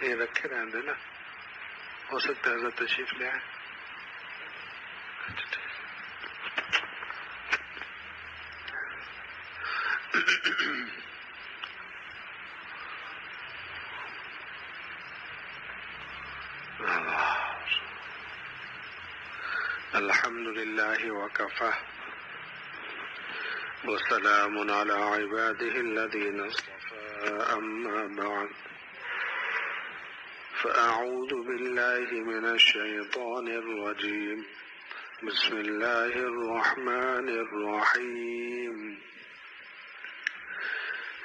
یہ رکھے رہنے دے نا، ہو سکتا ہے حضرت تشریف لے آئے. الحمد لله وكفى وسلام على عباده الذين اصطفى أما بعد فأعوذ بالله من الشيطان الرجيم بسم الله الرحمن الرحيم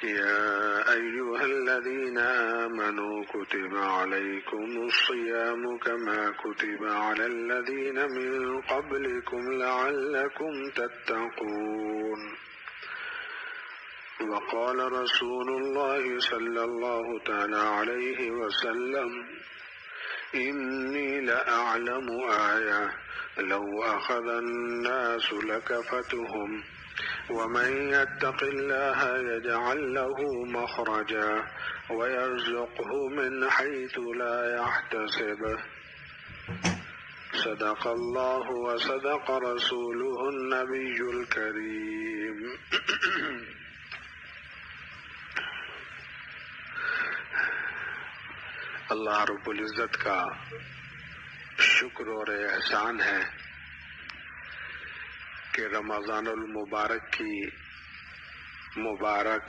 يا أيها الذين آمنوا كتب عليكم الصيام كما كتب على الذين من قبلكم لعلكم تتقون وقال رسول الله صلى الله تعالى عليه وسلم إني لأعلم آية لو أخذ الناس لكفتهم ومن يتق الله يجعل له مخرجا ويرزقه من حيث لا يحتسب صدق الله وصدق رسوله النبي الكريم. اللہ رب العزت کا شکر اور احسان ہے کہ رمضان المبارک کی مبارک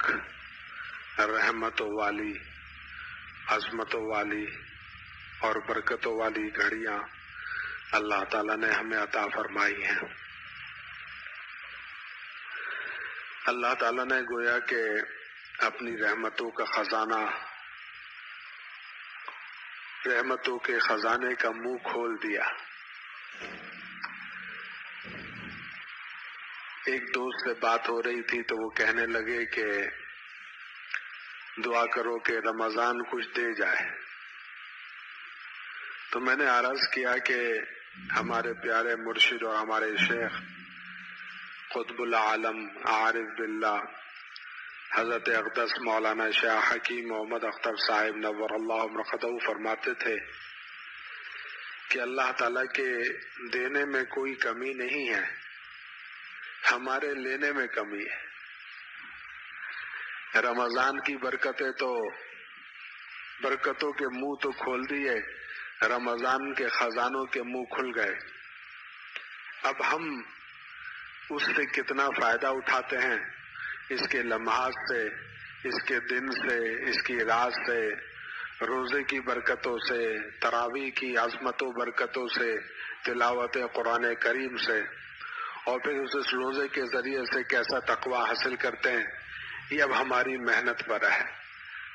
رحمتوں والی، عظمتوں والی اور برکتوں والی گھڑیاں اللہ تعالیٰ نے ہمیں عطا فرمائی ہیں. اللہ تعالیٰ نے گویا کہ اپنی رحمتوں کا خزانہ، رحمتوں کے خزانے کا منہ کھول دیا. ایک دوست سے بات ہو رہی تھی تو وہ کہنے لگے کہ دعا کرو کہ رمضان کچھ دے جائے. تو میں نے عرض کیا کہ ہمارے پیارے مرشد اور ہمارے شیخ قطب العالم عارف باللہ حضرت اقدس مولانا شاہ حکیم محمد اختر صاحب نور اللہ مرقدہ فرماتے تھے کہ اللہ تعالیٰ کے دینے میں کوئی کمی نہیں ہے، ہمارے لینے میں کمی ہے. رمضان کی برکتیں تو، برکتوں کے منہ تو کھول دیے، رمضان کے خزانوں کے منہ کھل گئے. اب ہم اس سے کتنا فائدہ اٹھاتے ہیں، اس کے لمحات سے، اس کے دن سے، اس کی رات سے، روزے کی برکتوں سے، تراویح کی عظمتوں برکتوں سے، تلاوت قرآن کریم سے، اور پھر اس روزے کے ذریعے سے کیسا تقویٰ حاصل کرتے ہیں، یہ اب ہماری محنت پر ہے،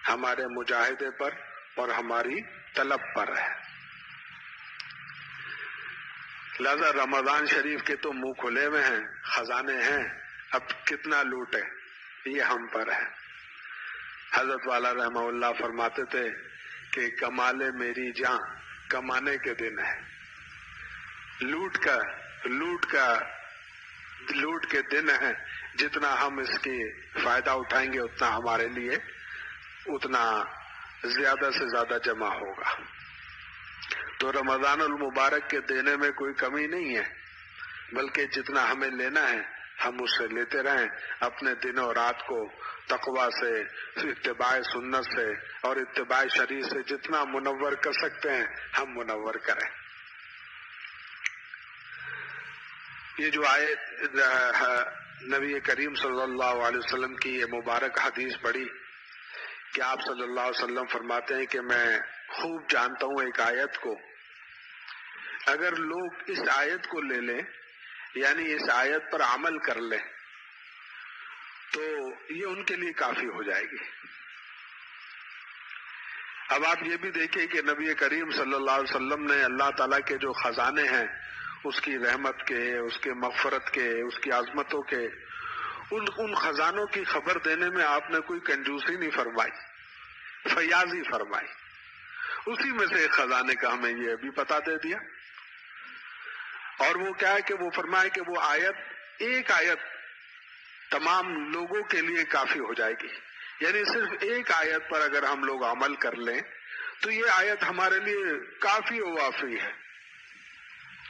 ہمارے مجاہدے پر اور ہماری طلب پر ہے. لہذا رمضان شریف کے تو منہ کھلے ہوئے ہیں، خزانے ہیں، اب کتنا لوٹے یہ ہم پر ہے. حضرت والا رحمہ اللہ فرماتے تھے کہ کمالے میری جاں کمانے کے دن ہے، لوٹ کے دن ہے. جتنا ہم اس کی فائدہ اٹھائیں گے اتنا ہمارے لیے اتنا زیادہ سے زیادہ جمع ہوگا. تو رمضان المبارک کے دینے میں کوئی کمی نہیں ہے، بلکہ جتنا ہمیں لینا ہے ہم اس سے لیتے رہیں. اپنے دن و رات کو تقویٰ سے، اتباع سنت سے اور اتباع شریع سے جتنا منور کر سکتے ہیں ہم منور کریں. یہ جو آیت نبی کریم صلی اللہ علیہ وسلم کی یہ مبارک حدیث پڑھی کہ آپ صلی اللہ علیہ وسلم فرماتے ہیں کہ میں خوب جانتا ہوں ایک آیت کو، اگر لوگ اس آیت کو لے لیں، یعنی اس آیت پر عمل کر لیں، تو یہ ان کے لیے کافی ہو جائے گی. اب آپ یہ بھی دیکھیں کہ نبی کریم صلی اللہ علیہ وسلم نے اللہ تعالیٰ کے جو خزانے ہیں، اس کی رحمت کے، اس کے مغفرت کے، اس کی عظمتوں کے، ان خزانوں کی خبر دینے میں آپ نے کوئی کنجوسی نہیں فرمائی، فیاضی فرمائی. اسی میں سے ایک خزانے کا ہمیں یہ بھی پتہ دے دیا. اور وہ کیا ہے کہ وہ فرمائے کہ وہ آیت، ایک آیت تمام لوگوں کے لیے کافی ہو جائے گی. یعنی صرف ایک آیت پر اگر ہم لوگ عمل کر لیں تو یہ آیت ہمارے لیے کافی و وافی ہے.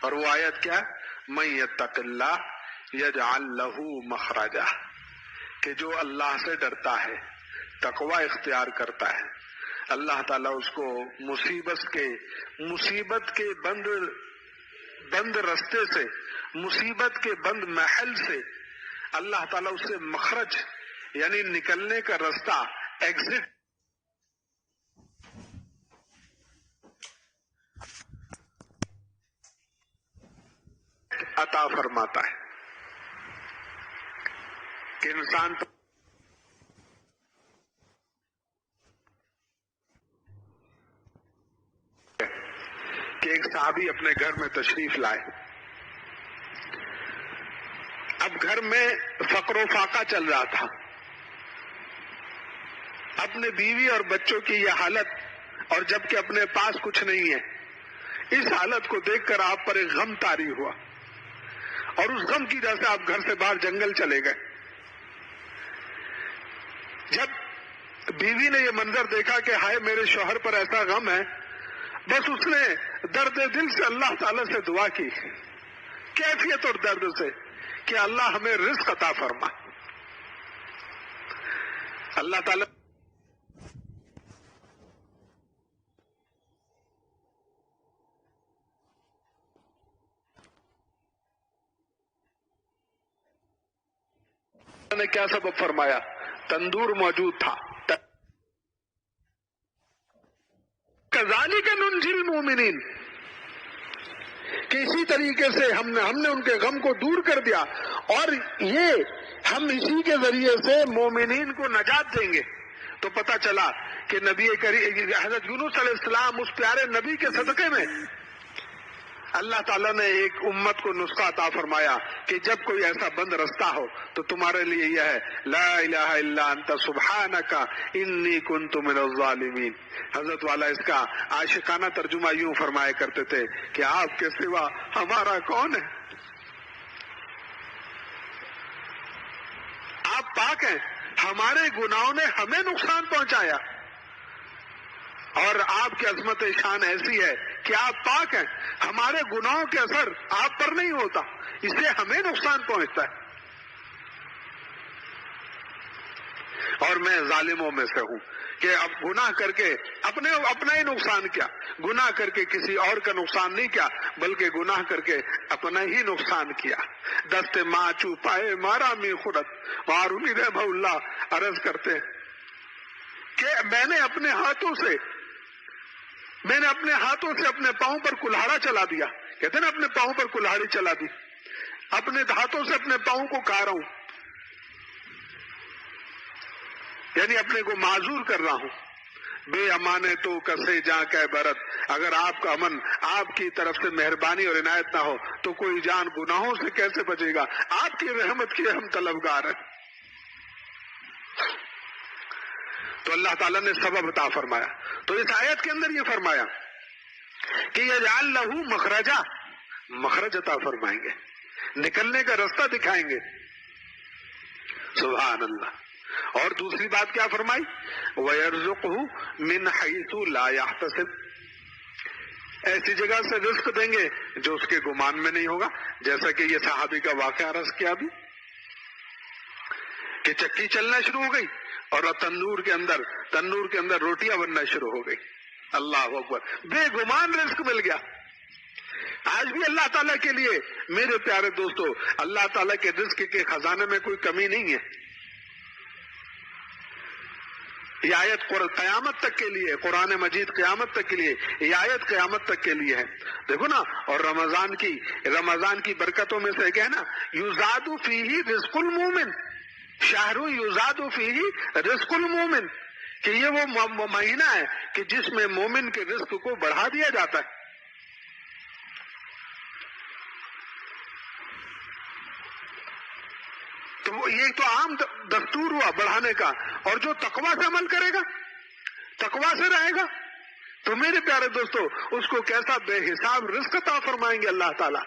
اور وہ آیت کیا؟ من یتق اللہ یجعل لہ مخرجا، کہ جو اللہ سے ڈرتا ہے، تقوی اختیار کرتا ہے، اللہ تعالیٰ اس کو مصیبت کے بند رستے سے، مصیبت کے بند محل سے اللہ تعالیٰ اس سے مخرج یعنی نکلنے کا رستہ، ایگزٹ عطا فرماتا ہے. کہ انسان کہ ایک صحابی اپنے گھر میں تشریف لائے. اب گھر میں فقر و فاقہ چل رہا تھا. اپنے بیوی اور بچوں کی یہ حالت، اور جبکہ اپنے پاس کچھ نہیں ہے، اس حالت کو دیکھ کر آپ پر ایک غم طاری ہوا، اور اس غم کی وجہ سے آپ گھر سے باہر جنگل چلے گئے. جب بیوی نے یہ منظر دیکھا کہ ہائے میرے شوہر پر ایسا غم ہے، بس اس نے درد دل سے اللہ تعالی سے دعا کی، کیفیت اور درد سے، کہ اللہ ہمیں رزق عطا فرما. اللہ تعالی نے کیا سبب فرمایا؟ تندور موجود تھا. کذالک ننجی المؤمنین، کہ اسی طریقے سے ہم نے ان کے غم کو دور کر دیا، اور یہ ہم اسی کے ذریعے سے مومنین کو نجات دیں گے. تو پتہ چلا کہ نبی کریم حضرت یونس علیہ السلام اس پیارے نبی کے صدقے میں اللہ تعالیٰ نے ایک امت کو نسخہ عطا فرمایا کہ جب کوئی ایسا بند رستہ ہو تو تمہارے لیے یہ ہے، لا الہ الا انت سبحانک انی کنت من الظالمین. حضرت والا اس کا عاشقانہ ترجمہ یوں فرمایا کرتے تھے کہ آپ کے سوا ہمارا کون ہے؟ آپ پاک ہیں، ہمارے گناہوں نے ہمیں نقصان پہنچایا، اور آپ کی عظمت شان ایسی ہے کہ آپ پاک ہیں، ہمارے گناہوں کے اثر آپ پر نہیں ہوتا، اس سے ہمیں نقصان پہنچتا ہے. اور میں ظالموں میں سے ہوں کہ اب گناہ کر کے اپنا ہی نقصان کیا، گناہ کر کے کسی اور کا نقصان نہیں کیا، بلکہ گناہ کر کے اپنا ہی نقصان کیا. دست ماں چوپائے مارا می خودت. معروی رحمہ اللہ عرض کرتے کہ میں نے اپنے ہاتھوں سے اپنے پاؤں پر کلہاڑا چلا دیا. کہتے ہیں نا اپنے پاؤں پر کلہاڑی چلا دی، اپنے ہاتھوں سے اپنے پاؤں کو کھا رہا ہوں، یعنی اپنے کو معذور کر رہا ہوں. بے امانے تو کسے جاں کہ برت، اگر آپ کا امن آپ کی طرف سے مہربانی اور عنایت نہ ہو تو کوئی جان گناہوں سے کیسے بچے گا؟ آپ کی رحمت کے ہم طلبگار ہیں. تو اللہ تعالیٰ نے سبب عطا فرمایا. تو اس آیت کے اندر یہ فرمایا کہ یجعل لہ مخرجا، مخرج عطا فرمائیں گے، نکلنے کا رستہ دکھائیں گے. سبحان اللہ. اور دوسری بات کیا فرمائی؟ وَيَرْزُقْهُ مِنْ حَيْثُ لَا يَحْتَسِبُ، ایسی جگہ سے رزق دیں گے جو اس کے گمان میں نہیں ہوگا. جیسا کہ یہ صحابی کا واقعہ عرض کیا بھی کہ چکی چلنا شروع ہو گئی اور تندور کے اندر روٹیاں بننا شروع ہو گئی. اللہ اکبر، بے گمان رزق مل گیا. آج بھی اللہ تعالیٰ کے لیے میرے پیارے دوستو، اللہ تعالیٰ کے رزق کے خزانے میں کوئی کمی نہیں ہے. یہ آیت قیامت تک کے لیے، قرآن مجید قیامت تک کے لیے، یہ آیت قیامت تک کے لیے ہے. دیکھو نا، اور رمضان کی برکتوں میں سے ایک ہے نا، یزاد فیہ رزق المومن، شہر یزاد فیہ رزق المومن، کہ یہ وہ مہینہ ہے کہ جس میں مومن کے رزق کو بڑھا دیا جاتا ہے. تو یہ تو عام دستور ہوا بڑھانے کا. اور جو تقوی سے عمل کرے گا، تقوی سے رہے گا، تو میرے پیارے دوستو اس کو کیسا بے حساب رزق عطا فرمائیں گے اللہ تعالی.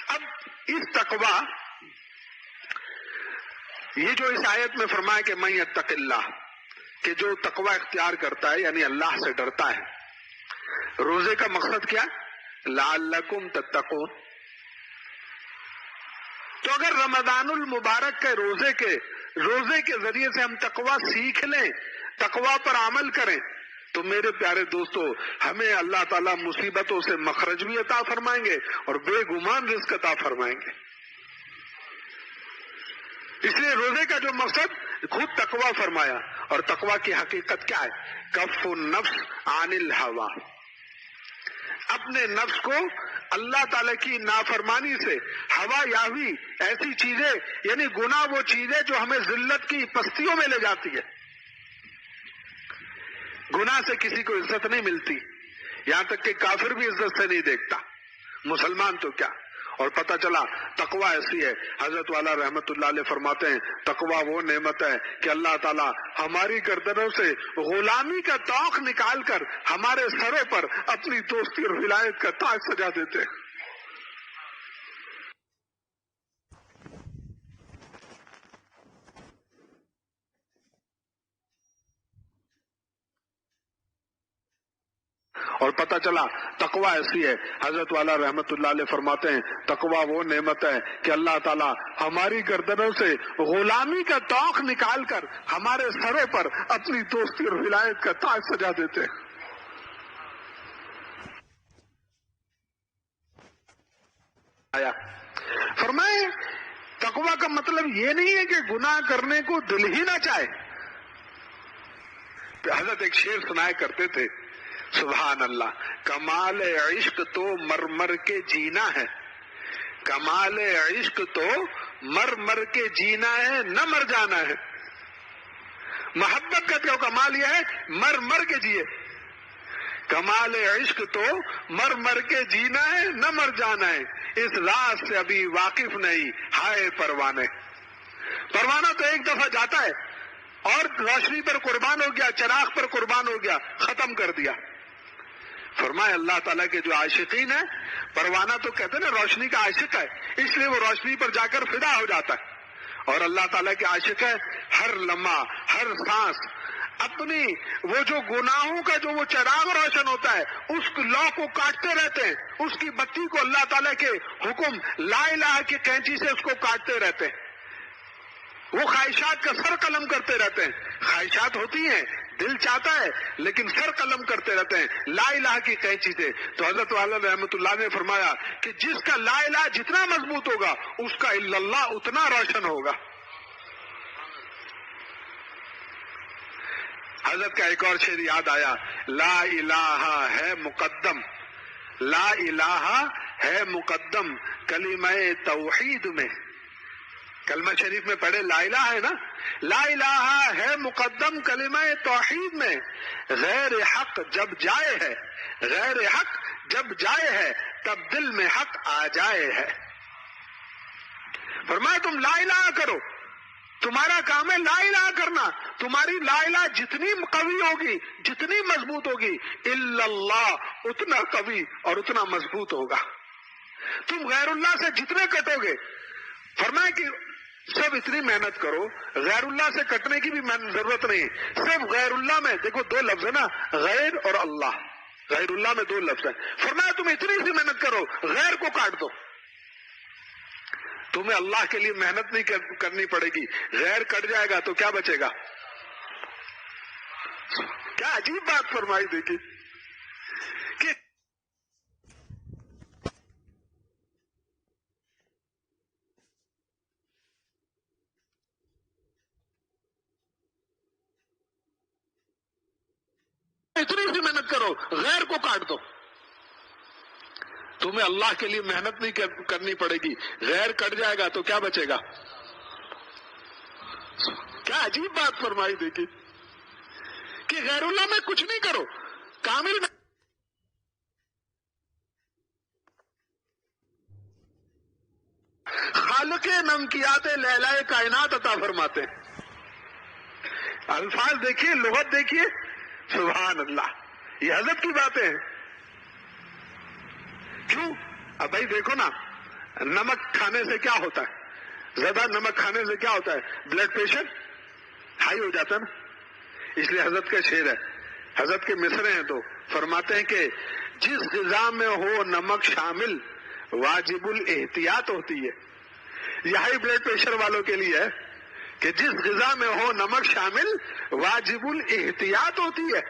اب اس تقوی، یہ جو اس آیت میں فرمایا کہ من یتق اللہ، کہ جو تقوی اختیار کرتا ہے یعنی اللہ سے ڈرتا ہے. روزے کا مقصد کیا؟ لعلکم تتقون. تو اگر رمضان المبارک کے روزے کے ذریعے سے ہم تقوی سیکھ لیں، تقوی پر عمل کریں، تو میرے پیارے دوستو ہمیں اللہ تعالیٰ مصیبتوں سے مخرج بھی عطا فرمائیں گے اور بے گمان رزق عطا فرمائیں گے. اس لیے روزے کا جو مقصد خود تقوی فرمایا، اور تقوی کی حقیقت کیا ہے؟ کف النفس عن الہوا، اپنے نفس کو اللہ تعالیٰ کی نافرمانی سے، ہوا یاوی ایسی چیزیں یعنی گناہ وہ چیزیں جو ہمیں ذلت کی پستیوں میں لے جاتی ہے. گناہ سے کسی کو عزت نہیں ملتی، یہاں تک کہ کافر بھی عزت سے نہیں دیکھتا، مسلمان تو کیا. اور پتہ چلا تقوی ایسی ہے، حضرت والا رحمت اللہ علیہ فرماتے ہیں تقوی وہ نعمت ہے کہ اللہ تعالیٰ ہماری گردنوں سے غلامی کا طوق نکال کر ہمارے سروں پر اپنی دوستی اور ولایت کا تاج سجا دیتے ہیں. اور پتہ چلا تقوی ایسی ہے، حضرت والا رحمت اللہ علیہ فرماتے ہیں تقوی وہ نعمت ہے کہ اللہ تعالیٰ ہماری گردنوں سے غلامی کا طوق نکال کر ہمارے سروں پر اپنی دوستی اور ولایت کا تاج سجا دیتے ہیں. فرمائے تقوی کا مطلب یہ نہیں ہے کہ گناہ کرنے کو دل ہی نہ چاہے. حضرت ایک شعر سنایا کرتے تھے، سبحان اللہ، کمال عشق تو مر مر کے جینا ہے، کمال عشق تو مر مر کے جینا ہے، نہ مر جانا ہے. محبت کا تو کمال یہ ہے مر مر کے جیے. کمال عشق تو مر مر کے جینا ہے، نہ مر جانا ہے، اس راز سے ابھی واقف نہیں ہائے پروانے. پروانہ تو ایک دفعہ جاتا ہے اور روشنی پر قربان ہو گیا، چراغ پر قربان ہو گیا، ختم کر دیا. فرمائے اللہ تعالیٰ کے جو عاشقین ہیں، پروانہ تو کہتے ہیں نا روشنی کا عاشق ہے، اس لیے وہ روشنی پر جا کر فدا ہو جاتا ہے. اور اللہ تعالیٰ کے عاشق ہے ہر لمحہ ہر سانس اپنی وہ جو گناہوں کا جو وہ چراغ روشن ہوتا ہے اس لو کو کاٹتے رہتے ہیں، اس کی بتی کو اللہ تعالیٰ کے حکم لا الہ کی کینچی سے اس کو کاٹتے رہتے ہیں. وہ خواہشات کا سر قلم کرتے رہتے ہیں. خواہشات ہوتی ہیں، دل چاہتا ہے، لیکن سر قلم کرتے رہتے ہیں لا الہ کی قینچی سے. تو حضرت والا رحمت اللہ نے فرمایا کہ جس کا لا الہ جتنا مضبوط ہوگا اس کا الا اللہ اتنا روشن ہوگا. حضرت کا ایک اور شعر یاد آیا، لا الہ ہے مقدم، لا الہ ہے مقدم کلمہ توحید میں. کلمہ شریف میں پڑھے لا الہ ہے نا، لا الہ ہے مقدم کلمہ توحید میں. غیر حق جب جائے ہے، غیر حق جب جائے ہے تب دل میں حق آ جائے ہے. فرمایا تم لا الہ کرو، تمہارا کام ہے لا الہ کرنا. تمہاری لا الہ جتنی قوی ہوگی، جتنی مضبوط ہوگی، الا اللہ اتنا قوی اور اتنا مضبوط ہوگا. تم غیر اللہ سے جتنے کٹو گے، فرمایا کہ سب اتنی محنت کرو، غیر اللہ سے کٹنے کی بھی ضرورت نہیں. صرف غیر اللہ میں دیکھو دو لفظ ہے نا، غیر اور اللہ، غیر اللہ میں دو لفظ ہے. فرمایا تم اتنی سی محنت کرو، غیر کو کاٹ دو. تمہیں اللہ کے لیے محنت نہیں کرنی پڑے گی، غیر کٹ جائے گا تو کیا بچے گا؟ کیا عجیب بات فرمائی دیکھی کہ اتنی سی محنت کرو، غیر کو کاٹ دو. تمہیں اللہ کے لیے محنت نہیں کرنی پڑے گی، غیر کٹ جائے گا تو کیا بچے گا؟ کیا عجیب بات فرمائی دیکھی کہ غیر اللہ میں کچھ نہیں کرو، کامل میں خالق نمکیات لیلہ کائنات عطا فرماتے ہیں. الفاظ دیکھیے، لغت دیکھیے، سبحان اللہ. یہ حضرت کی باتیں ہیں. کیوں؟ اب بھائی دیکھو نا، نمک کھانے سے کیا ہوتا ہے؟ زیادہ نمک کھانے سے کیا ہوتا ہے؟ بلڈ پریشر ہائی ہو جاتا ہے نا. اس لیے حضرت کا شعر ہے، حضرت کے مصرے ہیں، تو فرماتے ہیں کہ جس غذا میں ہو نمک شامل واجب الاحتیاط ہوتی ہے. یہ ہائی بلڈ پریشر والوں کے لیے ہے کہ جس غذا میں ہو نمک شامل واجب الاحتیاط ہوتی ہے.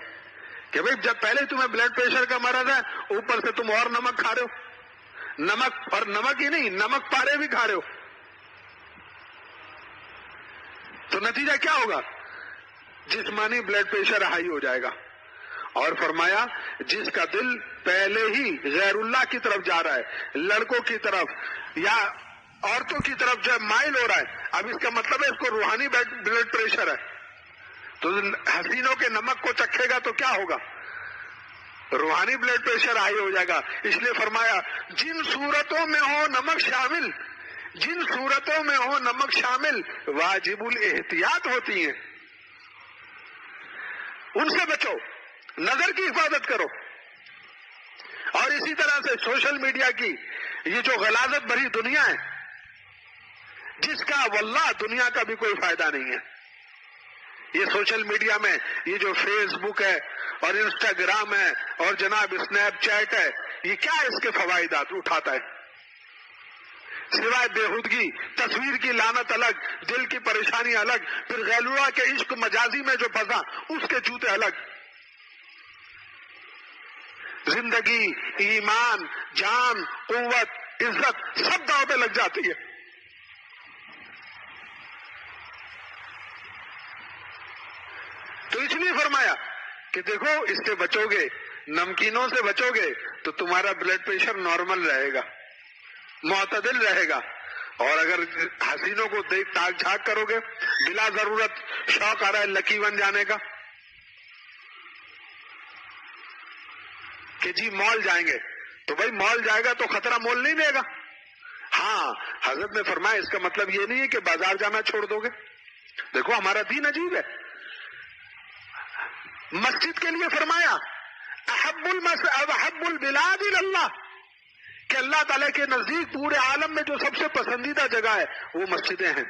کہ بھئی جب پہلے تمہیں بلڈ پریشر کا مرض ہے، اوپر سے تم اور نمک کھا رہے ہو، نمک، اور نمک ہی نہیں، نمک پارے بھی کھا رہے ہو، تو نتیجہ کیا ہوگا؟ جسمانی بلڈ پریشر ہائی ہو جائے گا. اور فرمایا جس کا دل پہلے ہی غیر اللہ کی طرف جا رہا ہے، لڑکوں کی طرف یا عورتوں کی طرف جو مائل ہو رہا ہے، اب اس کا مطلب ہے اس کو روحانی بلڈ پریشر ہے، تو حسینوں کے نمک کو چکھے گا تو کیا ہوگا؟ روحانی بلڈ پریشر ہائی ہو جائے گا. اس لیے فرمایا جن صورتوں میں ہو نمک شامل، جن صورتوں میں ہو نمک شامل واجب الاحتیاط ہوتی ہیں، ان سے بچو، نظر کی حفاظت کرو. اور اسی طرح سے سوشل میڈیا کی یہ جو غلاظت بھری دنیا ہے، جس کا واللہ دنیا کا بھی کوئی فائدہ نہیں ہے. یہ سوشل میڈیا میں یہ جو فیس بک ہے اور انسٹاگرام ہے اور جناب اسنیپ چیٹ ہے، یہ کیا اس کے فوائدات اٹھاتا ہے سوائے بےہودگی؟ تصویر کی لعنت الگ، دل کی پریشانی الگ، پھر غیر اللہ کے عشق مجازی میں جو پھنسا اس کے جوتے الگ. زندگی، ایمان، جان، قوت، عزت سب داؤ پہ لگ جاتی ہے. تو اس لیے فرمایا کہ دیکھو اس سے بچو گے، نمکینوں سے بچو گے تو تمہارا بلڈ پریشر نارمل رہے گا، معتدل رہے گا. اور اگر حسینوں کو دیکھ تاک جھاک کرو گے، بلا ضرورت شوق آ رہا ہے لکی بن جانے کا کہ جی مال جائیں گے، تو بھائی مال جائے گا تو خطرہ مول نہیں دے گا. ہاں حضرت نے فرمایا اس کا مطلب یہ نہیں ہے کہ بازار جانا چھوڑ دو گے. دیکھو ہمارا دین عجیب ہے. مسجد کے لیے فرمایا احب البلاد اللہ، کہ اللہ تعالیٰ کے نزدیک پورے عالم میں جو سب سے پسندیدہ جگہ ہے وہ مسجدیں ہیں،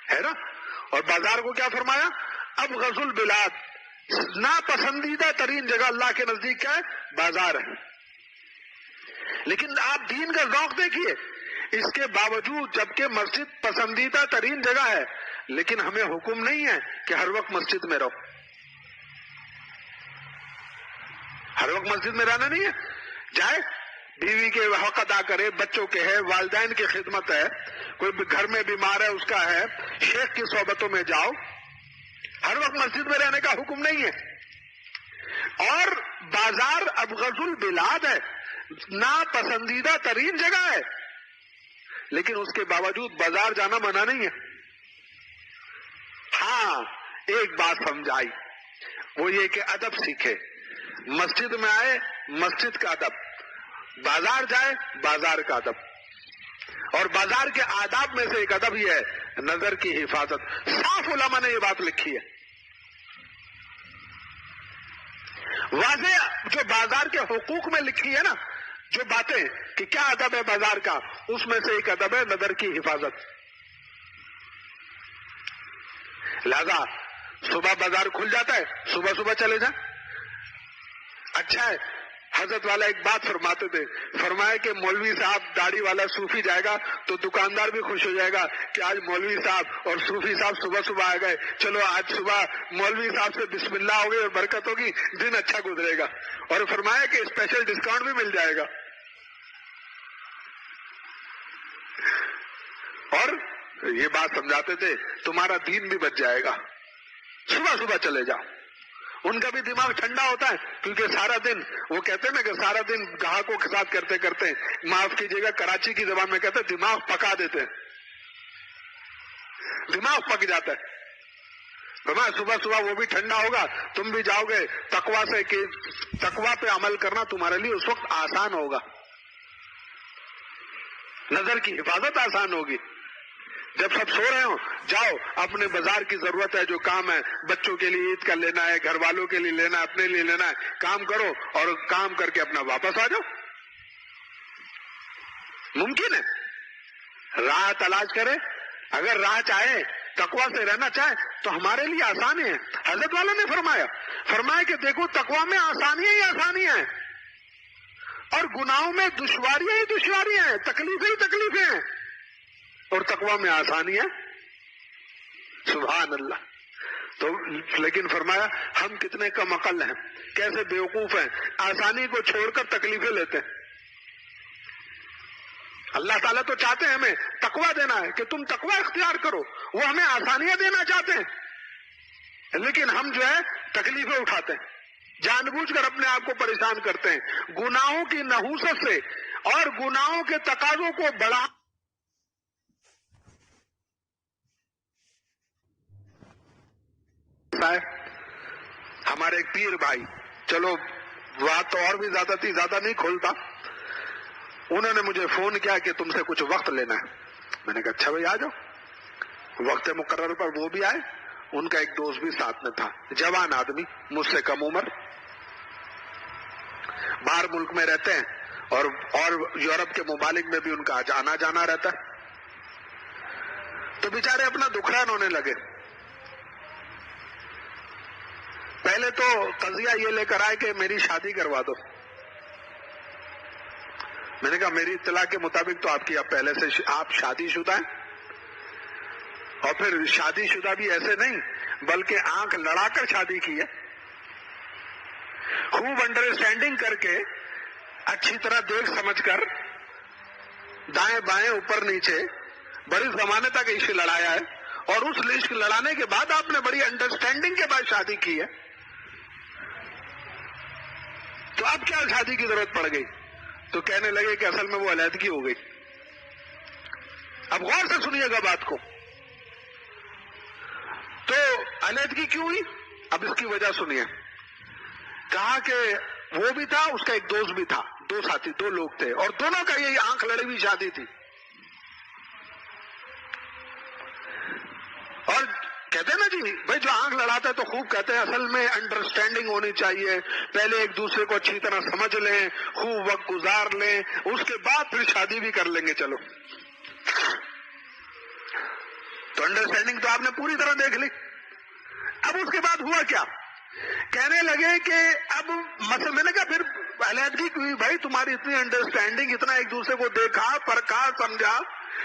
ہے نا. اور بازار کو کیا فرمایا؟ ابغض البلاد، ناپسندیدہ ترین جگہ اللہ کے نزدیک کیا ہے؟ بازار ہے. لیکن آپ دین کا ذوق دیکھیے، اس کے باوجود جبکہ مسجد پسندیدہ ترین جگہ ہے، لیکن ہمیں حکم نہیں ہے کہ ہر وقت مسجد میں رہو. ہر وقت مسجد میں رہنا نہیں ہے. جائے بیوی کے حق ادا کرے، بچوں کے ہے، والدین کی خدمت ہے، کوئی گھر میں بیمار ہے اس کا ہے، شیخ کی صحبتوں میں جاؤ. ہر وقت مسجد میں رہنے کا حکم نہیں ہے. اور بازار ابغض البلاد ہے، ناپسندیدہ ترین جگہ ہے، لیکن اس کے باوجود بازار جانا منع نہیں ہے. ہاں ایک بات سمجھائی، وہ یہ کہ ادب سیکھے. مسجد میں آئے مسجد کا ادب، بازار جائے بازار کا ادب. اور بازار کے آداب میں سے ایک ادب یہ ہے نظر کی حفاظت. صاف علماء نے یہ بات لکھی ہے. واضح جو بازار کے حقوق میں لکھی ہے نا، جو باتیں کہ کیا ادب ہے بازار کا، اس میں سے ایک ادب ہے نظر کی حفاظت. لہذا صبح بازار کھل جاتا ہے، صبح صبح چلے جائیں. اچھا ہے، حضرت والا ایک بات فرماتے تھے، فرمایا کہ مولوی صاحب داڑھی والا صوفی جائے گا تو دکاندار بھی خوش ہو جائے گا کہ آج مولوی صاحب اور صوفی صاحب صبح صبح آ گئے، چلو آج صبح مولوی صاحب سے بسم اللہ ہوگی اور برکت ہوگی، دن اچھا گزرے گا. اور فرمایا کہ اسپیشل ڈسکاؤنٹ بھی مل جائے گا. اور یہ بات سمجھاتے تھے تمہارا دین بھی بچ جائے گا، صبح صبح چلے جاؤ. ان کا بھی دماغ ٹھنڈا ہوتا ہے، کیونکہ سارا دن وہ کہتے ہیں نا کہ سارا دن گاہکوں کے ساتھ کرتے کرتے، معاف کیجیے گا کراچی کی زبان میں کہتے ہیں دماغ پکا دیتے ہیں، دماغ پک جاتا ہے. صبح صبح وہ بھی ٹھنڈا ہوگا، تم بھی جاؤ گے تقویٰ سے، کہ تقویٰ پہ عمل کرنا تمہارے لیے اس وقت آسان ہوگا، نظر کی حفاظت آسان ہوگی. جب سب سو رہے ہوں جاؤ، اپنے بازار کی ضرورت ہے، جو کام ہے بچوں کے لیے عید کا لینا ہے، گھر والوں کے لیے لینا ہے، اپنے لیے لینا ہے، کام کرو اور کام کر کے اپنا واپس آ جاؤ. ممکن ہے. راہ تلاش کرے، اگر راہ چاہے تقوی سے رہنا چاہیں تو ہمارے لیے آسانی ہے. حضرت والا نے فرمایا کہ دیکھو تقوی میں آسانیاں ہی آسانیاں ہیں اور گناہوں میں دشواریاں ہی دشواریاں ہیں، تکلیفیں ہی تکلیفیں ہیں، اور تقوی میں آسانی ہے. سبحان اللہ. تو لیکن فرمایا ہم کتنے کم عقل ہیں، کیسے بیوقوف ہیں، آسانی کو چھوڑ کر تکلیفیں لیتے ہیں. اللہ تعالیٰ تو چاہتے ہیں ہمیں تقوی دینا ہے کہ تم تقوی اختیار کرو، وہ ہمیں آسانیاں دینا چاہتے ہیں، لیکن ہم جو ہے تکلیفیں اٹھاتے ہیں، جان بوجھ کر اپنے آپ کو پریشان کرتے ہیں گناہوں کی نحوست سے اور گناہوں کے تقاضوں کو بڑھا. ہمارے ایک پیر بھائی، چلو بات تو اور بھی زیادہ تھی، زیادہ نہیں کھولتا، انہوں نے مجھے فون کیا کہ تم سے کچھ وقت لینا ہے. میں نے کہا اچھا بھائی آ جاؤ. وقت مقرر پر وہ بھی آئے، ان کا ایک دوست بھی ساتھ میں تھا، جوان آدمی مجھ سے کم عمر، باہر ملک میں رہتے ہیں اور یورپ کے ممالک میں بھی ان کا آنا جانا رہتا ہے. تو بیچارے اپنا دکھڑا رونے لگے. پہلے تو قضیہ یہ لے کر آئے کہ میری شادی کروا دو. میں نے کہا میری اطلاع کے مطابق تو آپ کی پہلے سے آپ شادی شدہ ہیں، اور پھر شادی شدہ بھی ایسے نہیں بلکہ آنکھ لڑا کر شادی کی ہے، خوب انڈرسٹینڈنگ کر کے اچھی طرح دیکھ سمجھ کر دائیں بائیں اوپر نیچے بڑی زمانے تک عشق لڑایا ہے، اور اس عشق لڑانے کے بعد آپ نے بڑی انڈرسٹینڈنگ کے بعد شادی کی ہے. تو اب کیا شادی کی ضرورت پڑ گئی؟ تو کہنے لگے کہ اصل میں وہ علیحدگی ہو گئی. اب غور سے سنیے گا بات کو. تو علیحدگی کیوں ہوئی؟ اب اس کی وجہ سنیے. کہا کہ وہ بھی تھا، اس کا ایک دوست بھی تھا، دو ساتھی، دو لوگ تھے، اور دونوں کا یہی آنکھ لڑی ہوئی شادی تھی. اور کہتے ہیں نا جی بھائی جو آنکھ لڑاتا ہے تو خوب کہتے ہیں اصل میں انڈرسٹینڈنگ ہونی چاہیے، پہلے ایک دوسرے کو اچھی طرح سمجھ لیں، خوب وقت گزار لیں، اس کے بعد پھر شادی بھی کر لیں گے. چلو تو انڈرسٹینڈنگ تو آپ نے پوری طرح دیکھ لی. اب اس کے بعد ہوا کیا؟ کہنے لگے کہ اب مثلا میں نے کہا پھر علیحدگی کی بھائی تمہاری اتنی انڈرسٹینڈنگ، اتنا ایک دوسرے کو دیکھا پرکھا سمجھا،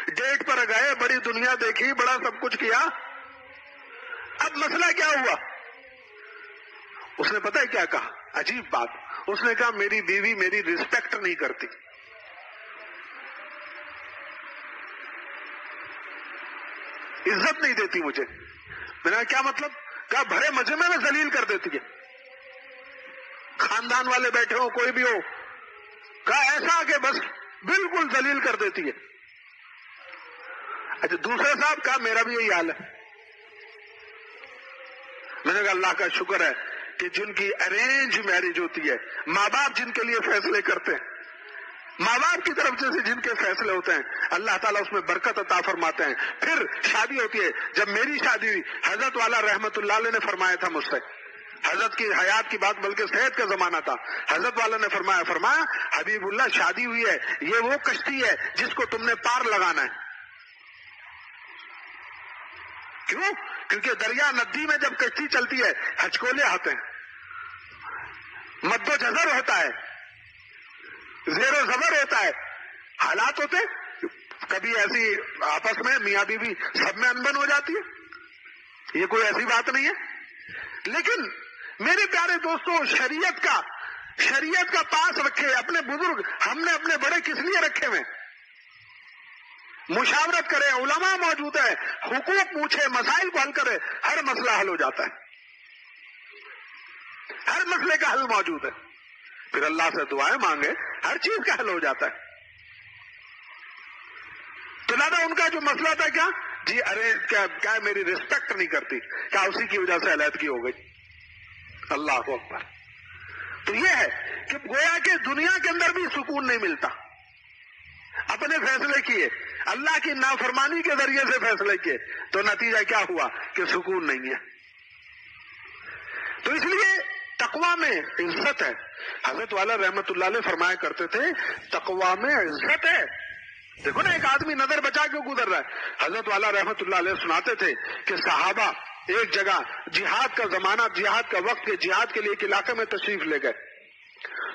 ڈیٹ پر گئے، بڑی دنیا دیکھی، بڑا سب کچھ کیا، اب مسئلہ کیا ہوا؟ اس نے پتہ ہے کیا کہا؟ عجیب بات. اس نے کہا میری بیوی میری ریسپیکٹ نہیں کرتی. عزت نہیں دیتی مجھے. میں نے کہا کیا مطلب؟ کہا بھرے مزے میں ذلیل کر دیتی ہے، خاندان والے بیٹھے ہو کوئی بھی ہو، کہا ایسا کہ بس بالکل ذلیل کر دیتی ہے. اچھا دوسرے صاحب کہا میرا بھی یہی حال ہے. میں نے کہا اللہ کا شکر ہے کہ جن کی ارینج میرج ہوتی ہے، ماں باپ جن کے لیے فیصلے کرتے ہیں، ماں باپ کی طرف سے جن کے فیصلے ہوتے ہیں، اللہ تعالیٰ اس میں برکت عطا فرماتے ہیں. پھر شادی ہوتی ہے. جب میری شادی ہوئی، حضرت والا رحمت اللہ علیہ نے فرمایا تھا مجھ سے، حضرت کی حیات کی بات بلکہ صحت کا زمانہ تھا، حضرت والا نے فرمایا حبیب اللہ شادی ہوئی ہے، یہ وہ کشتی ہے جس کو تم نے پار لگانا ہے. کیوں؟ کیونکہ دریا ندی میں جب کشتی چلتی ہے ہچکولے آتے ہیں، مد و جزر ہوتا ہے، زیر و زبر ہوتا ہے، حالات ہوتے ہیں، کبھی ایسی آپس میں میاں بیوی سب میں انبن ہو جاتی ہے، یہ کوئی ایسی بات نہیں ہے. لیکن میرے پیارے دوستوں شریعت کا پاس رکھے اپنے بزرگ، ہم نے اپنے بڑے کس لیے رکھے ہوئے؟ مشاورت کرے، علماء موجود ہے، حقوق پوچھے، مسائل کو حل کرے، ہر مسئلہ حل ہو جاتا ہے، ہر مسئلے کا حل موجود ہے. پھر اللہ سے دعائیں مانگے، ہر چیز کا حل ہو جاتا ہے. تو لہٰذا ان کا جو مسئلہ تھا کیا جی، ارے کیا میری ریسپیکٹ نہیں کرتی، کیا اسی کی وجہ سے علیحدگی ہو گئی. اللہ اکبر. تو یہ ہے کہ گویا کہ دنیا کے اندر بھی سکون نہیں ملتا. اپنے فیصلے کیے، اللہ کی نافرمانی کے ذریعے سے فیصلے کیے، تو نتیجہ کیا ہوا کہ سکون نہیں ہے. تو اس لیے تقوی میں عزت ہے. حضرت والا رحمت اللہ علیہ فرمایا کرتے تھے تقوی میں عزت ہے. دیکھو نا ایک آدمی نظر بچا کے گزر رہا ہے. حضرت والا رحمت اللہ علیہ سناتے تھے کہ صحابہ ایک جگہ جہاد کا زمانہ، جہاد کا وقت کے جہاد کے لیے ایک علاقے میں تشریف لے گئے.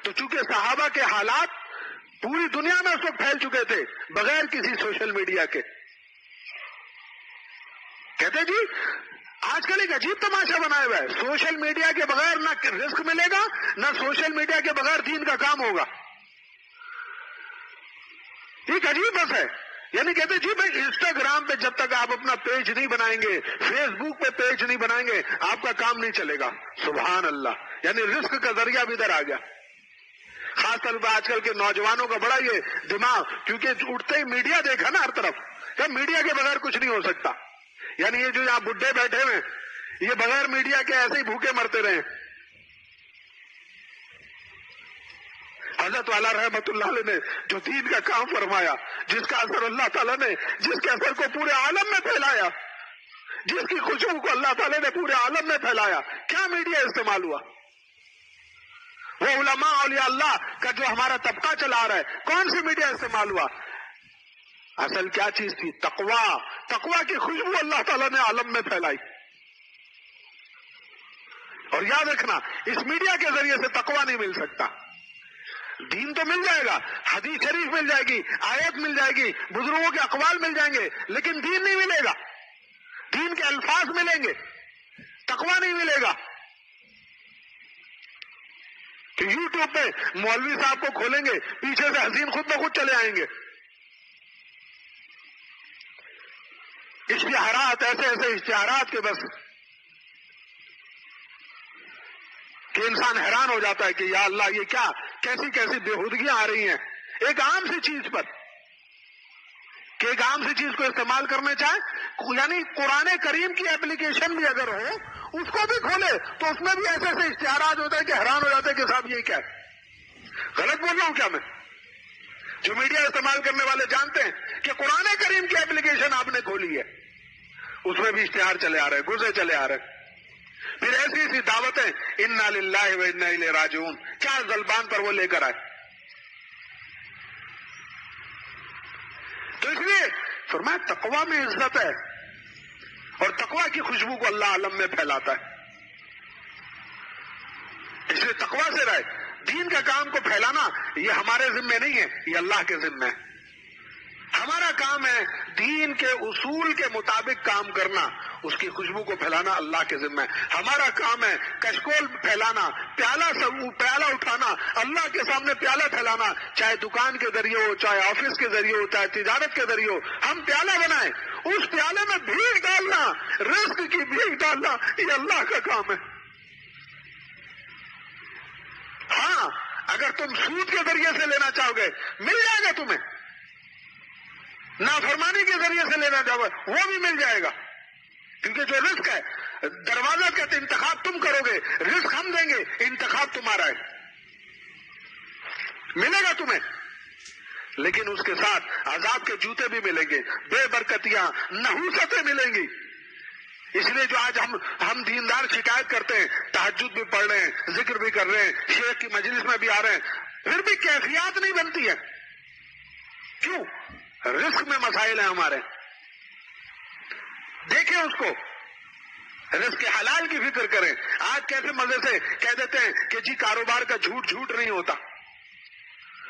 تو چونکہ صحابہ کے حالات پوری دنیا میں اس وقت پھیل چکے تھے بغیر کسی سوشل میڈیا کے. کہتے جی آج کل ایک عجیب تماشا بنایا ہوا ہے، سوشل میڈیا کے بغیر نہ رزق ملے گا، نہ سوشل میڈیا کے بغیر دین کا کام ہوگا. ایک عجیب بس ہے. یعنی کہتے جی بھائی انسٹاگرام پہ جب تک آپ اپنا پیج نہیں بنائیں گے، فیس بک پہ پیج نہیں بنائیں گے، آپ کا کام نہیں چلے گا. سبحان اللہ. یعنی رزق کا ذریعہ بھی ادھر آ گیا. خاص طور پر آج کل کے نوجوانوں کا بڑا یہ دماغ، کیونکہ اٹھتے ہی میڈیا دیکھا نا ہر طرف، کہ میڈیا کے بغیر کچھ نہیں ہو سکتا. یعنی یہ جو یہاں بڈھے بیٹھے ہوئے یہ بغیر میڈیا کے ایسے ہی بھوکے مرتے رہے. حضرت والا رحمت اللہ علیہ نے جو دین کا کام فرمایا، جس کا اثر اللہ تعالیٰ نے، جس کے اثر کو پورے عالم میں پھیلایا، جس کی خوشبو کو اللہ تعالیٰ نے پورے عالم میں پھیلایا، کیا میڈیا استعمال ہوا؟ وہ علماء اولیاء اللہ کا جو ہمارا طبقہ چلا رہا ہے، کون سی میڈیا استعمال ہوا؟ اصل کیا چیز تھی؟ تقویٰ. تقویٰ کی خوشبو اللہ تعالیٰ نے عالم میں پھیلائی. اور یاد رکھنا اس میڈیا کے ذریعے سے تقویٰ نہیں مل سکتا. دین تو مل جائے گا، حدیث شریف مل جائے گی، آیت مل جائے گی، بزرگوں کے اقوال مل جائیں گے، لیکن دین نہیں ملے گا. دین کے الفاظ ملیں گے، تقویٰ نہیں ملے گا. کہ یوٹیوب پہ مولوی صاحب کو کھولیں گے، پیچھے سے حسین خود بخود چلے آئیں گے. اشتہارات، ایسے ایسے اشتہارات کے بس کہ انسان حیران ہو جاتا ہے کہ یا اللہ یہ کیا، کیسی کیسی بےہودگیاں آ رہی ہیں ایک عام سی چیز پر، کہ ایک عام سی چیز کو استعمال کرنے چاہے. یعنی قرآن کریم کی اپلیکیشن بھی اگر ہو، اس کو بھی کھولے تو اس میں بھی ایسے ایسے اشتہارات ہوتے ہیں کہ حیران ہو جاتے ہیں کہ صاحب یہ کیا ہے. غلط بول رہا ہوں کیا میں؟ جو میڈیا استعمال کرنے والے جانتے ہیں کہ قرآن کریم کی اپلیکیشن آپ نے کھولی ہے، اس میں بھی اشتہار چلے آ رہے ہیں، گزے چلے آ رہے ہیں. پھر ایسی ایسی دعوتیں انا للہ و انا الیہ راجعون، کیا زبان پر وہ لے کر آئے. تو اس لیے فرمایا تقویٰ میں عزت ہے، اور تقویٰ کی خوشبو کو اللہ عالم میں پھیلاتا ہے. اس لیے تقویٰ سے رہے. دین کا کام کو پھیلانا یہ ہمارے ذمے نہیں ہے، یہ اللہ کے ذمے ہے. ہمارا کام ہے دین کے اصول کے مطابق کام کرنا، اس کی خوشبو کو پھیلانا اللہ کے ذمہ ہے. ہمارا کام ہے کشکول پھیلانا، پیالہ اٹھانا، اللہ کے سامنے پیالہ پھیلانا، چاہے دکان کے ذریعے ہو، چاہے آفس کے ذریعے ہو، چاہے تجارت کے ذریعے ہو. ہم پیالہ بنائیں، اس پیالے میں بھیگ ڈالنا، رزق کی بھیگ ڈالنا، یہ اللہ کا کام ہے. ہاں اگر تم سود کے ذریعے سے لینا چاہو گے مل جائے گا، تمہیں نافرمانی کے ذریعے سے لینا چاہو گے وہ بھی مل جائے گا. کیونکہ جو رزق ہے دروازہ کا انتخاب تم کرو گے، رزق ہم دیں گے، انتخاب تمہارا ہے، ملے گا تمہیں. لیکن اس کے ساتھ عذاب کے جوتے بھی ملیں گے، بے برکتیاں، نحوستیں ملیں گی. اس لیے جو آج ہم دیندار شکایت کرتے ہیں، تہجد بھی پڑھ رہے ہیں، ذکر بھی کر رہے ہیں، شیخ کی مجلس میں بھی آ رہے ہیں، پھر بھی کیفیات نہیں بنتی ہے. کیوں؟ رزق میں مسائل ہیں ہمارے. دیکھیں اس کو، رزق کے حلال کی فکر کریں. آج کیسے مزے سے کہہ دیتے ہیں کہ جی کاروبار کا جھوٹ نہیں ہوتا.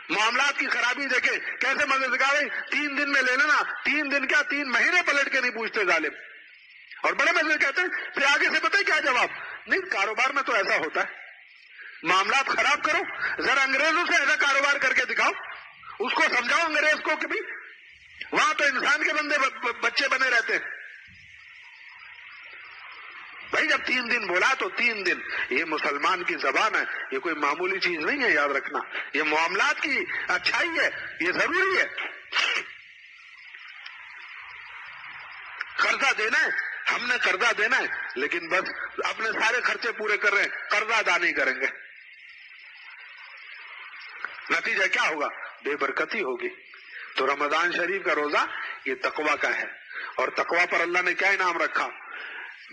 معاملات کی خرابی دیکھیں کیسے مزے سے کہا 3 دن میں لے لینا، 3 دن کیا 3 مہینے پلٹ کے نہیں پوچھتے ظالم. اور بڑے مزے کہتے ہیں، پھر آگے سے پتہ ہے کیا جواب؟ نہیں کاروبار میں تو ایسا ہوتا ہے. معاملات خراب کرو، ذرا انگریزوں سے ایسا کاروبار کر کے دکھاؤ، اس کو سمجھاؤ انگریز کو کہ بھی وہاں تو انسان کے بچے بنے رہتے ہیں. بھائی جب 3 دن بولا تو 3 دن، یہ مسلمان کی زبان ہے، یہ کوئی معمولی چیز نہیں ہے. یاد رکھنا یہ معاملات کی اچھائی ہے، یہ ضروری ہے. قرضہ دینا ہے، ہم نے قرضہ دینا ہے، لیکن بس اپنے سارے خرچے پورے کر رہے ہیں، قرضہ ادا نہیں کریں گے. نتیجہ کیا ہوگا؟ بے برکتی ہوگی. تو رمضان شریف کا روزہ یہ تقویٰ کا ہے، اور تقویٰ پر اللہ نے کیا انعام رکھا؟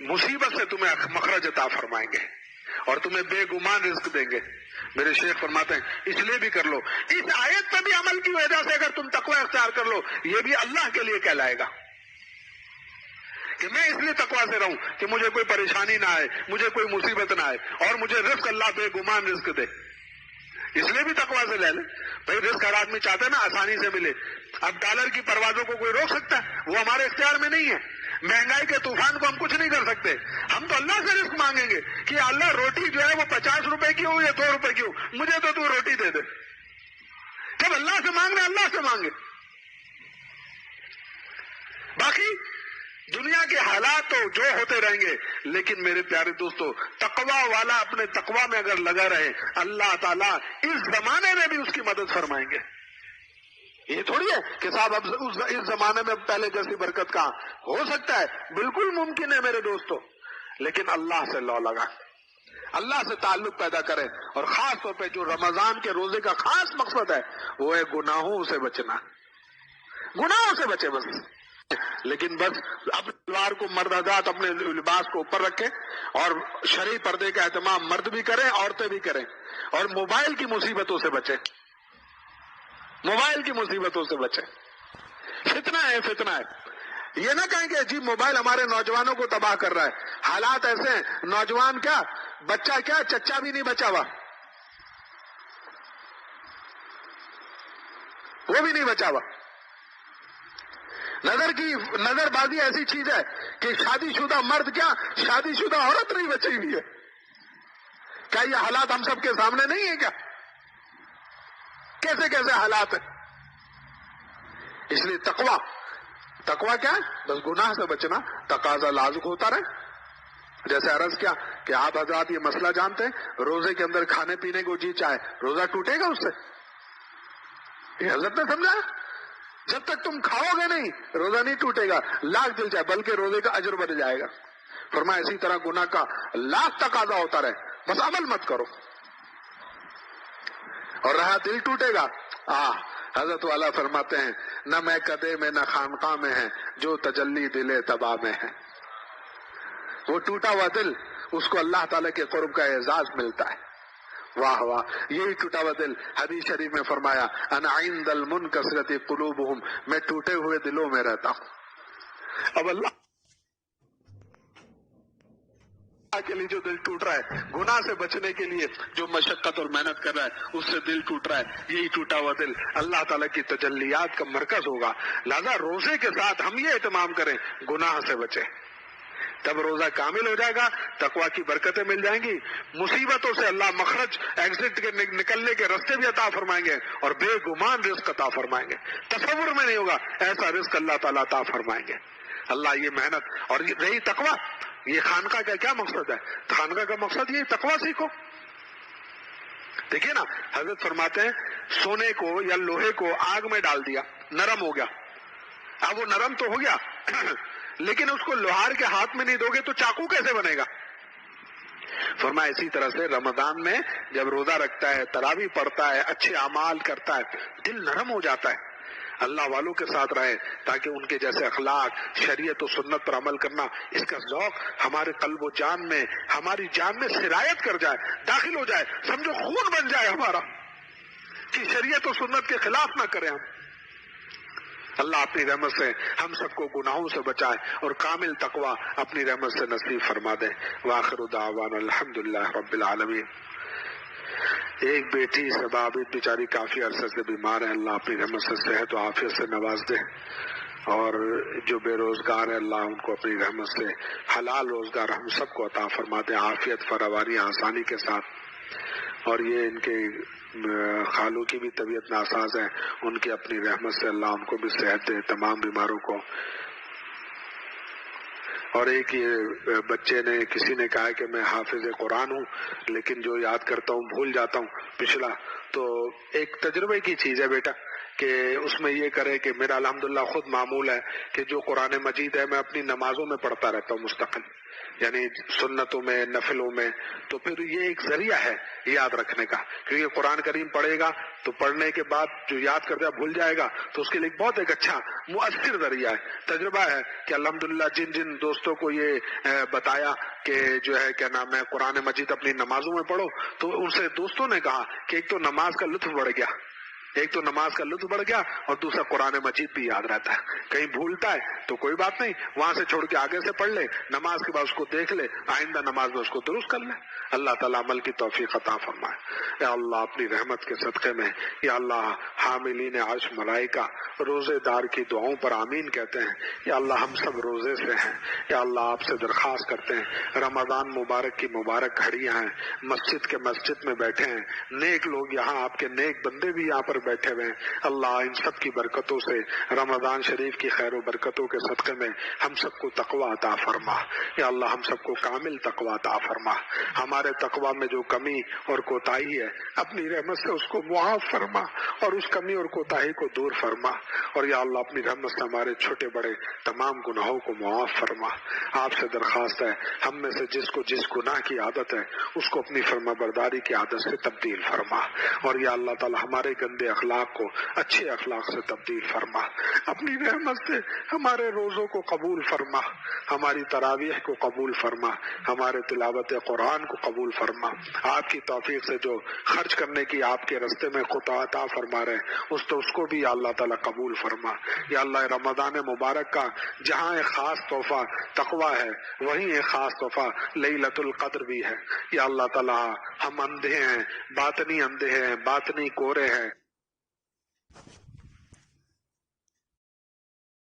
مصیبت سے تمہیں مخرج عطا فرمائیں گے، اور تمہیں بے گمان رزق دیں گے. میرے شیخ فرماتے ہیں اس لیے بھی کر لو، اس آیت پہ بھی عمل کی وجہ سے اگر تم تقوی اختیار کر لو یہ بھی اللہ کے لیے کہلائے گا کہ میں اس لیے تقوی سے رہوں کہ مجھے کوئی پریشانی نہ آئے، مجھے کوئی مصیبت نہ آئے، اور مجھے رزق اللہ بے گمان رزق دے، اس لیے بھی تقوی سے لے لیں۔ بھائی رزق ہر آدمی چاہتا ہے نا آسانی سے ملے، اب ڈالر کی پروازوں کو کوئی روک سکتا ہے؟ وہ ہمارے اختیار میں نہیں ہے۔ مہنگائی کے طوفان کو ہم کچھ نہیں کر سکتے، ہم تو اللہ سے رزق مانگیں گے کہ اللہ روٹی جو ہے وہ 50 روپے کی ہو یا 2 روپے کی ہو، مجھے تو روٹی دے دے۔ جب اللہ سے مانگ رہے اللہ سے مانگے۔ باقی دنیا کے حالات تو جو ہوتے رہیں گے، لیکن میرے پیارے دوستو تقوی والا اپنے تقوی میں اگر لگا رہے اللہ تعالیٰ اس زمانے میں بھی اس کی مدد فرمائیں گے۔ یہ تھوڑی ہے کہ صاحب اب اس زمانے میں پہلے جیسی برکت کہاں ہو سکتا ہے، بالکل ممکن ہے میرے دوستو، لیکن اللہ سے لو لگا، اللہ سے تعلق پیدا کرے، اور خاص طور پہ جو رمضان کے روزے کا خاص مقصد ہے وہ ہے گناہوں سے بچنا، گناہوں سے بچے بس۔ لیکن بس اپنے تلوار کو مرد حضرات اپنے لباس کو اوپر رکھیں اور شرعی پردے کا اہتمام مرد بھی کریں عورتیں بھی کریں، اور موبائل کی مصیبتوں سے بچیں، موبائل کی مصیبتوں سے بچیں۔ فتنہ ہے، فتنہ ہے۔ یہ نہ کہیں کہ جی موبائل ہمارے نوجوانوں کو تباہ کر رہا ہے، حالات ایسے ہیں نوجوان کیا بچہ کیا چچا بھی نہیں بچا ہوا، وہ بھی نہیں بچا ہوا۔ نظر بازی ایسی چیز ہے کہ شادی شدہ مرد کیا شادی شدہ عورت نہیں بچی ہوئی ہے۔ کیا یہ حالات ہم سب کے سامنے نہیں ہے کیا؟ کیسے کیسے حالات ہیں۔ اس لیے تقوی کیا ہے؟ بس گناہ سے بچنا، تقاضا لازم ہوتا رہے۔ جیسے عرض کیا کہ آپ حضرات یہ مسئلہ جانتے ہیں، روزے کے اندر کھانے پینے کو جی چاہے روزہ ٹوٹے گا اس سے؟ یہ حضرت نے سمجھا، جب تک تم کھاؤ گے نہیں روزہ نہیں ٹوٹے گا، لاکھ دل چاہے، بلکہ روزے کا اجر بڑھ جائے گا۔ فرمایا اسی طرح گناہ کا لاکھ تقاضا ہوتا رہے، بس عمل مت کرو۔ اور رہا دل ٹوٹے گا، حضرت والا فرماتے ہیں نہ میں کدے میں نہ خانقاہ میں ہے، جو تجلی دل تباہ میں ہے۔ وہ ٹوٹا ہوا دل، اس کو اللہ تعالیٰ کے قرب کا اعزاز ملتا ہے۔ واہ واہ، یہی ٹوٹا ہوا دل حدیث شریف میں فرمایا انا عند المنکسرۃ قلوبہم، میں ٹوٹے ہوئے دلوں میں رہتا ہوں۔ اب اللہ کے لیے جو دل ٹوٹ رہا ہے، گناہ سے بچنے کے لیے جو مشقت اور محنت کر رہا ہے اس سے دل ٹوٹ رہا ہے، یہی ٹوٹا ہوا دل اللہ تعالیٰ کی تجلیات کا مرکز ہوگا۔ لہذا روزے کے ساتھ ہم یہ اہتمام کریں گناہ سے بچیں، تب روزہ کامل ہو جائے گا، تقوی کی برکتیں مل جائیں گی، مصیبتوں سے اللہ مخرج ایگزٹ کے نکلنے کے راستے بھی عطا فرمائیں گے، اور بے گمان رزق عطا فرمائیں گے، تصور میں نہیں ہوگا ایسا رزق اللہ تعالیٰ عطا فرمائیں گے۔ اللہ یہ محنت اور رہی تقوی، یہ خانقاہ کا کیا مقصد ہے؟ خانقاہ کا مقصد یہ تقوی سیکھو۔ دیکھیے نا حضرت فرماتے ہیں سونے کو یا لوہے کو آگ میں ڈال دیا، نرم ہو گیا، اب وہ نرم تو ہو گیا لیکن اس کو لوہار کے ہاتھ میں نہیں دو گے تو چاقو کیسے بنے گا؟ فرمایا اسی طرح سے رمضان میں جب روزہ رکھتا ہے، تراویح پڑھتا ہے، اچھے اعمال کرتا ہے، دل نرم ہو جاتا ہے، اللہ والوں کے ساتھ رہے تاکہ ان کے جیسے اخلاق، شریعت و سنت پر عمل کرنا، اس کا ذوق ہمارے قلب و جان میں، ہماری جان میں سرایت کر جائے، داخل ہو جائے، سمجھو خون بن جائے ہمارا، کہ شریعت و سنت کے خلاف نہ کریں ہم۔ اللہ اپنی رحمت سے ہم سب کو گناہوں سے بچائے اور کامل تقوی اپنی رحمت سے نصیب فرما دے۔ وآخر دعوانا الحمدللہ رب العالمین۔ ایک بیٹی سبابت بیچاری کافی عرصے سے بیمار ہے، اللہ اپنی رحمت سے صحت و عافیت سے نواز دے، اور جو بے روزگار ہے اللہ ان کو اپنی رحمت سے حلال روزگار ہم سب کو عطا فرما دے، عافیت فراوانی آسانی کے ساتھ۔ اور یہ ان کے خالوں کی بھی طبیعت ناساز ہے، ان کی اپنی رحمت سے اللہ ان کو بھی صحت دے، تمام بیماروں کو۔ اور ایک یہ بچے نے کسی نے کہا کہ میں حافظ قرآن ہوں لیکن جو یاد کرتا ہوں بھول جاتا ہوں پچھلا، تو ایک تجربے کی چیز ہے بیٹا کہ اس میں یہ کرے کہ میرا الحمدللہ خود معمول ہے کہ جو قرآن مجید ہے میں اپنی نمازوں میں پڑھتا رہتا ہوں مستقل، یعنی سنتوں میں نفلوں میں، تو پھر یہ ایک ذریعہ ہے یاد رکھنے کا، کیونکہ قرآن کریم پڑھے گا تو پڑھنے کے بعد جو یاد کرتا ہے بھول جائے گا، تو اس کے لیے بہت ایک اچھا مؤثر ذریعہ ہے۔ تجربہ ہے کہ الحمدللہ جن جن دوستوں کو یہ بتایا کہ جو ہے کیا نام ہے قرآن مجید اپنی نمازوں میں پڑھو، تو ان سے دوستوں نے کہا کہ ایک تو نماز کا لطف بڑھ گیا، ایک تو نماز کا لطف بڑھ گیا اور دوسرا قرآن مجید بھی یاد رہتا ہے، کہیں بھولتا ہے تو کوئی بات نہیں، وہاں سے چھوڑ کے آگے سے پڑھ لے، نماز کے بعد اس کو دیکھ لے، آئندہ نماز میں اس کو درست کر لے۔ اللہ تعالیٰ عمل کی توفیق عطا فرمائے۔ یا اللہ اپنی رحمت کے صدقے میں، یا اللہ حاملین عرش ملائکہ روزے دار کی دعاؤں پر آمین کہتے ہیں، یا اللہ ہم سب روزے سے ہیں، یا اللہ آپ سے درخواست کرتے ہیں رمضان مبارک کی مبارک گھڑیاں ہیں، مسجد میں بیٹھے ہیں نیک لوگ، یہاں آپ کے نیک بندے بھی یہاں پر بیٹھے ہوئے ہیں، اللہ ان سب کی برکتوں سے رمضان شریف کی خیر و برکتوں کے صدقے میں ہم سب کو تقویٰ عطا فرما، یا اللہ ہم سب کو کامل تقویٰ عطا فرما، ہمارے تقویٰ میں جو کمی اور کوتاہی ہے اپنی رحمت سے اس کو معاف فرما اور اس کمی اور کوتاہی کو دور فرما، اور یا اللہ اپنی رحمت سے ہمارے چھوٹے بڑے تمام گناہوں کو معاف فرما۔ آپ سے درخواست ہے ہم میں سے جس کو جس گناہ کی عادت ہے اس کو اپنی فرما برداری کی عادت سے تبدیل فرما، اور یا اللہ تعالی ہمارے گندے اخلاق کو اچھے اخلاق سے تبدیل فرما، اپنی رحمت سے ہمارے روزوں کو قبول فرما، ہماری تراویح کو قبول فرما، ہمارے تلاوت قرآن کو قبول فرما، آپ کی توفیق سے جو خرچ کرنے کی آپ کے رستے میں خطا عطا فرما رہے اس کو بھی یا اللہ تعالیٰ قبول فرما۔ یا اللہ رمضان مبارک کا جہاں ایک خاص تحفہ تقویٰ ہے وہیں ایک خاص تحفہ لیلۃ القدر بھی ہے، یا اللہ تعالیٰ ہم اندھے ہیں، باطنی اندھے ہیں، باطنی کورے ہیں،